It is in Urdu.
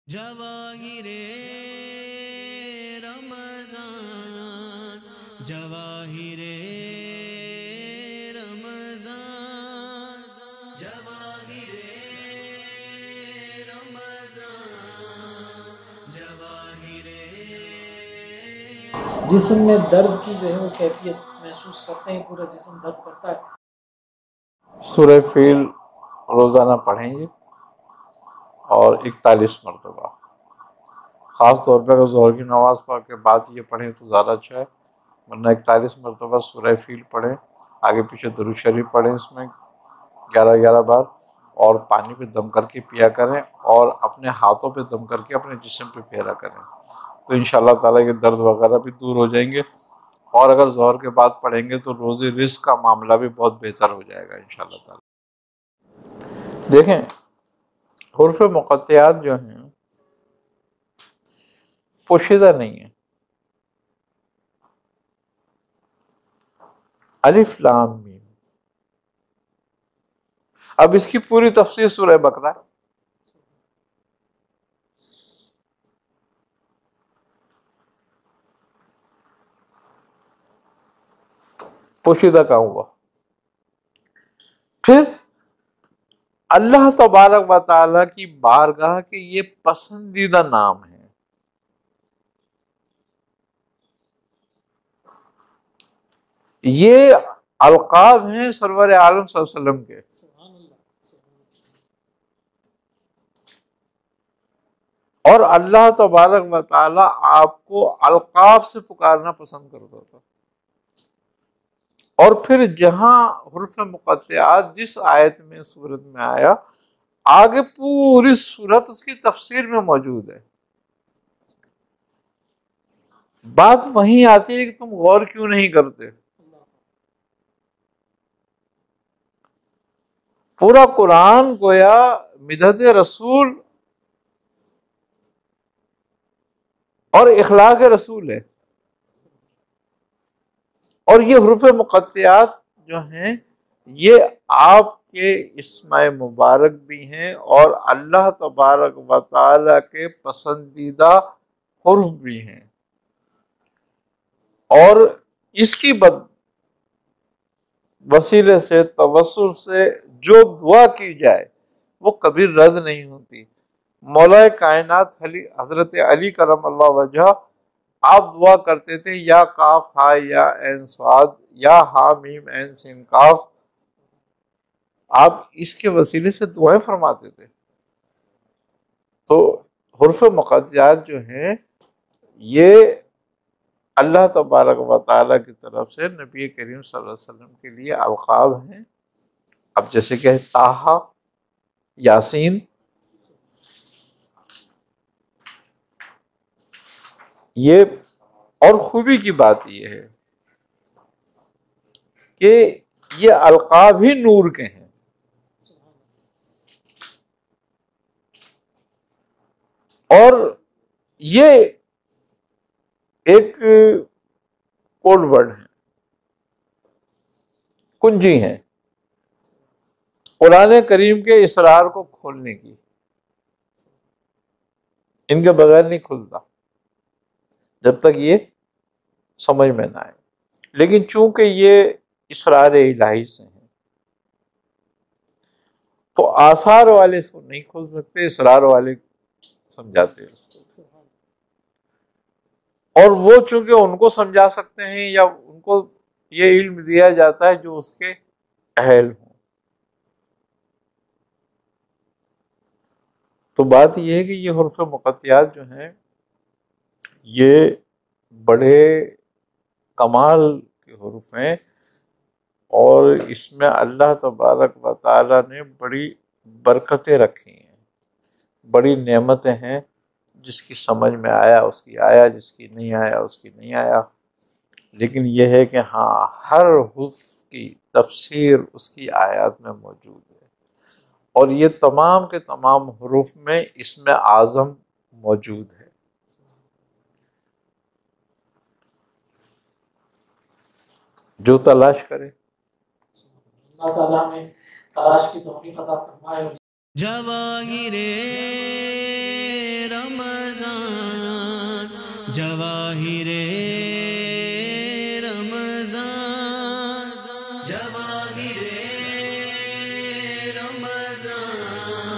جواہر رمضان، جواہر رمضان، جواہر رمضان، جواہر۔ جسم میں درد کی جو ہے وہ کیفیت محسوس کرتے ہیں، پورا جسم درد کرتا ہے۔ سورہ فیل روزانہ پڑھیں گے اور 41 مرتبہ، خاص طور پر اگر ظہر کی نماز پڑھ کے بعد یہ پڑھیں تو زیادہ اچھا ہے، ورنہ 41 مرتبہ سورہ فیل پڑھیں، آگے پیچھے درود شریف پڑھیں، اس میں 11 بار، اور پانی پہ دم کر کے پیا کریں اور اپنے ہاتھوں پہ دم کر کے اپنے جسم پہ پھیرا کریں، تو انشاءاللہ تعالیٰ کے درد وغیرہ بھی دور ہو جائیں گے، اور اگر ظہر کے بعد پڑھیں گے تو روزی رزق کا معاملہ بھی بہت بہتر ہو جائے گا انشاءاللہ تعالیٰ۔ دیکھیں حروف مقطعات جو ہیں پوشیدہ نہیں ہیں، الف لام میم، اب اس کی پوری تفسیر سورہ بقرہ ہے، پوشیدہ کہاں ہوا؟ پھر اللہ تبارک و تعالیٰ کی بارگاہ کے یہ پسندیدہ نام ہیں، یہ القاب ہیں سرور عالم صلی اللہ علیہ وسلم کے، اور اللہ تبارک و تعالیٰ آپ کو القاب سے پکارنا پسند کرتا تھا، اور پھر جہاں حروف مقطعات جس آیت میں سورت میں آیا، آگے پوری سورت اس کی تفسیر میں موجود ہے۔ بات وہیں آتی ہے کہ تم غور کیوں نہیں کرتے؟ پورا قرآن گویا مدحت رسول اور اخلاق رسول ہے، اور یہ حروف مقطعات جو ہیں یہ آپ کے اسم مبارک بھی ہیں اور اللہ تبارک و تعالیٰ کے پسندیدہ حروف بھی ہیں، اور اس کی وسیلے سے توسل سے جو دعا کی جائے وہ کبھی رد نہیں ہوتی۔ مولا کائنات حضرت علی کرم اللہ وجہ آپ دعا کرتے تھے یا کاف ہا یا عین صاد یا ہا میم عین سین کاف، آپ اس کے وسیلے سے دعائیں فرماتے تھے۔ تو حروف مقطعات جو ہیں یہ اللہ تبارک و تعالیٰ کی طرف سے نبی کریم صلی اللہ علیہ وسلم کے لیے القاب ہیں۔ اب جیسے کہ طٰہٰ، یاسین، یہ، اور خوبی کی بات یہ ہے کہ یہ القاب ہی نور کے ہیں، اور یہ ایک کوڈ ورڈ ہے، کنجی ہیں قرآن کریم کے اسرار کو کھولنے کی، ان کے بغیر نہیں کھلتا جب تک یہ سمجھ میں نہ آئے، لیکن چونکہ یہ اسرار الہی سے ہیں تو آثار والے اس کو نہیں کھول سکتے، اسرار والے سمجھاتے ہیں اس کو، اور وہ چونکہ ان کو سمجھا سکتے ہیں یا ان کو یہ علم دیا جاتا ہے جو اس کے اہل ہوں۔ تو بات یہ ہے کہ یہ حروف مقطعات جو ہیں یہ بڑے کمال کے حروف ہیں، اور اس میں اللہ تبارک و تعالیٰ نے بڑی برکتیں رکھی ہیں، بڑی نعمتیں ہیں، جس کی سمجھ میں آیا اس کی آیا، جس کی نہیں آیا اس کی نہیں آیا، لیکن یہ ہے کہ ہاں ہر حرف کی تفسیر اس کی آیات میں موجود ہے، اور یہ تمام کے تمام حروف میں اسم اعظم موجود ہے۔ جو تلاش کرے اللہ تعالیٰ ہمیں تلاش کی توفیق عطا فرمائے۔ جواہر رمضان جواہر رمضان جواہر رمضان